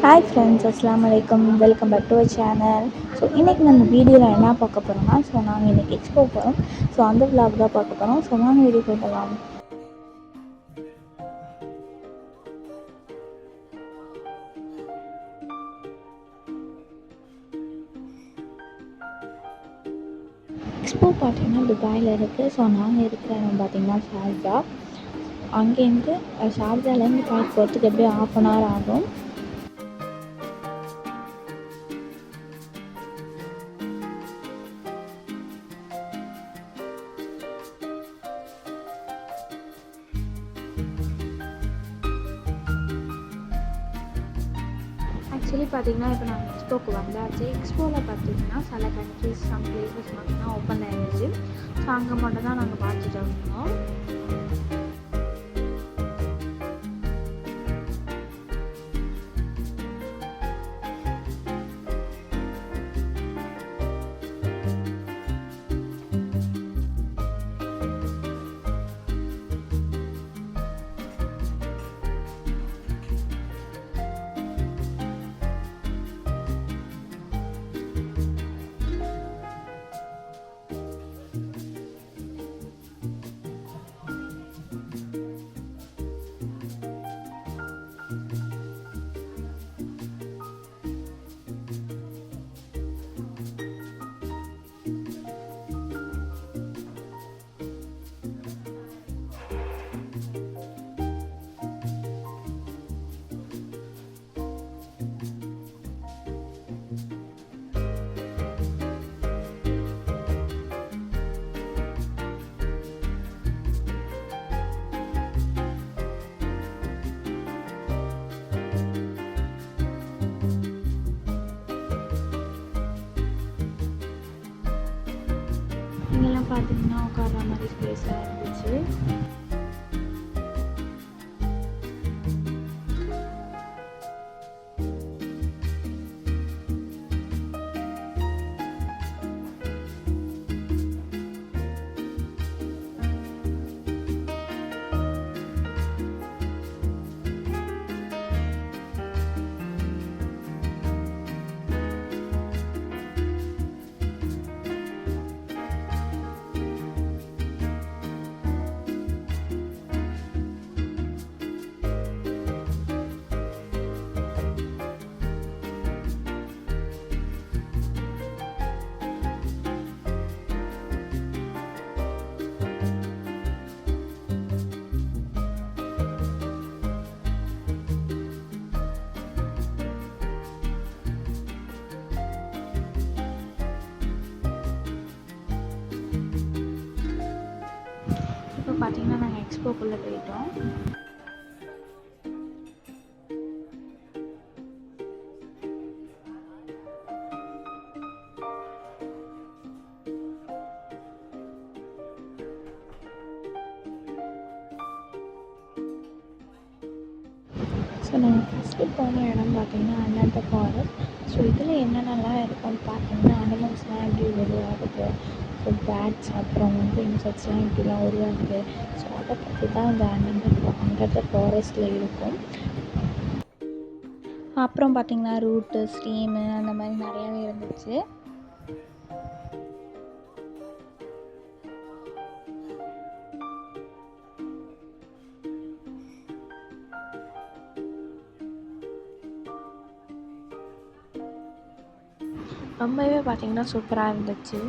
Hi friends, அஸ்ஸலாமு அலைக்கும். Welcome back to our channel. So இன்றைக்கி நம்ம வீடியோவில் என்ன பார்க்க போகிறோம்னா, நாங்கள் இன்றைக்கி எக்ஸ்போ போகிறோம். அந்த விளாக் தான் பார்க்க போகிறோம். வாங்க வீடியோ போகலாம். எக்ஸ்போ பார்த்திங்கன்னா துபாயில் இருக்குது. நாங்கள் இருக்கிற இடம் பார்த்திங்கன்னா ஷார்ஜா. அங்கேருந்து ஷார்ஜாலேருந்து பார்க்க போகிறதுக்கு எப்படியும் 1/2 hour ஆகும். ஆக்சுவலி பார்த்திங்கன்னா இப்போ நாங்கள் எக்ஸ்போக்கு வந்தாச்சு. எக்ஸ்போவில் பார்த்திங்கன்னா சில கண்ட்ரிஸ் சம் பிளேசஸ் மட்டும்தான் ஓப்பனில் இருந்துச்சு. அங்கே மட்டும்தான் நாங்கள் பார்த்துட்டு இருந்தோம். இங்கெல்லாம் பார்த்தீங்கன்னா உட்கார்ற மாதிரி ஸ்பேஸாக இருந்துச்சு. இப்போ பார்த்தீங்கன்னா நாங்கள் எக்ஸ்போக்குள்ளே போயிட்டோம். நாங்கள் ஃபஸ்ட்டு போன இடம் பார்த்திங்கன்னா அனந்த ஃபாரஸ்ட். இதில் என்னென்னலாம் இருக்குன்னு பார்த்தீங்கன்னா அனிமல்ஸ்லாம் எப்படி உருவாகுது, பேட்ஸ் அப்புறம் இன்செக்ட்ஸ்லாம் இப்படிலாம் உருவாகுது. அதை பற்றி தான் இந்த அனந்த ஃபாரஸ்ட்டில் இருக்கும். அப்புறம் பார்த்திங்கன்னா ரூட்டு, ஸ்ட்ரீமு அந்த மாதிரி நிறையாவே இருந்துச்சு. ரொம்பவே பார்த்திங்கன்னா சூப்பராக இருந்துச்சு.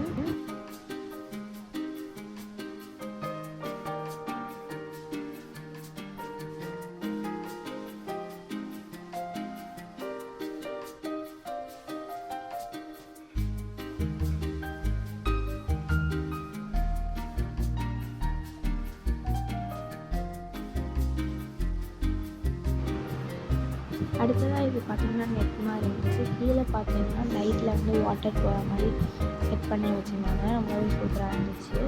அடுத்ததாக இது பார்த்திங்கன்னா நெட் மாதிரி இருந்துச்சு. கீழே பார்த்தீங்கன்னா லைட்டில் வாட்டர் போகிற மாதிரி செட் பண்ணி வச்சுருந்தாங்க. ரொம்பவே சூப்பராக இருந்துச்சு.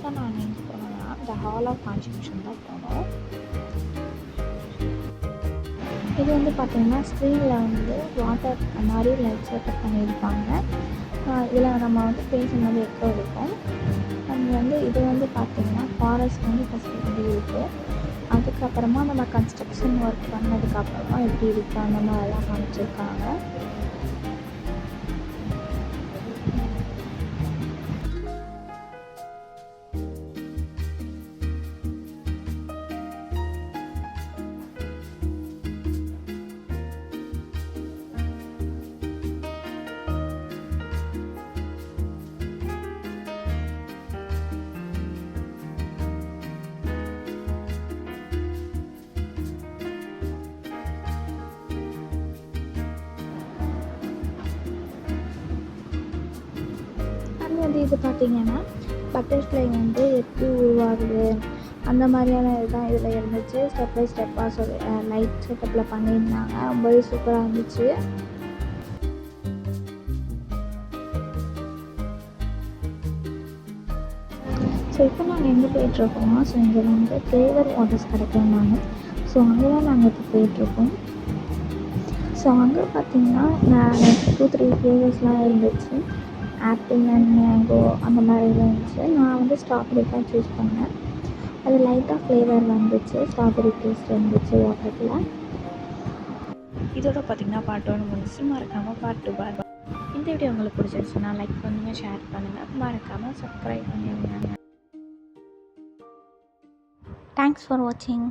தான் நாங்கள் எங்கே போனோம்னா இந்த ஹால் ஆஃப் கான்ஸ்டியூஷன் தான் போனோம். இது வந்து பார்த்திங்கன்னா ஸ்க்ரீனில் வந்து வாட்டர் மாதிரி லைட் செட்டப் பண்ணியிருப்பாங்க. இதில் நம்ம வந்து பேசும்போது எக்கோ இருக்கும். அண்ட் வந்து இது வந்து பார்த்திங்கன்னா ஃபாரஸ்ட் வந்து ஃபஸ்ட்டு எப்படி இருக்குது, அதுக்கப்புறமா நம்ம கன்ஸ்ட்ரக்ஷன் ஒர்க் பண்ணதுக்கப்புறமா எப்படி இருக்குது அந்த மாதிரிலாம் காமிச்சிருக்காங்க. வந்து இது பார்த்திங்கன்னா பட்டர்ஃப்ளை வந்து எப்படி உருவாகுது அந்த மாதிரியான இதுதான் இதில் இருந்துச்சு. ஸ்டெப் பை ஸ்டெப்பாக சொல்லி லைட் செட்டப்பில் பண்ணியிருந்தாங்க. ரொம்பவே சூப்பராக இருந்துச்சு. ஸோ இப்போ நாங்கள் எங்கே போயிட்டுருக்கோம்னா, ஸோ இங்கே வந்து ஃப்ளேவர் வாட்டர்ஸ் கிடைக்கும்னாங்க. ஸோ அங்கே தான் நாங்கள் இப்போ போயிட்டுருக்கோம். ஸோ அங்கே பார்த்திங்கன்னா நான் 2-3 ஃப்ளேவர்ஸ்லாம் இருந்துச்சு. ஆப்பிள் அண்ட் மேங்கோ அந்த மாதிரி இருந்துச்சு. நான் வந்து ஸ்ட்ராபெரி தான் சூஸ் பண்ணேன். அது லைட்டாக ஃப்ளேவர் வந்துச்சு, ஸ்ட்ராபெரி டேஸ்ட் இருந்துச்சு வாட்டரில். இதோட பார்த்திங்கன்னா பார்ட் 1 முடிச்சு, மறக்காமல் பார்ட் 2 பாருங்கள். இந்த வீடியோ உங்களுக்கு பிடிச்சிருச்சுன்னா லைக் பண்ணுங்கள், ஷேர் பண்ணுங்கள், மறக்காமல் சப்ஸ்கிரைப் பண்ணிடுங்க. தேங்க்ஸ் ஃபார் வாட்சிங்.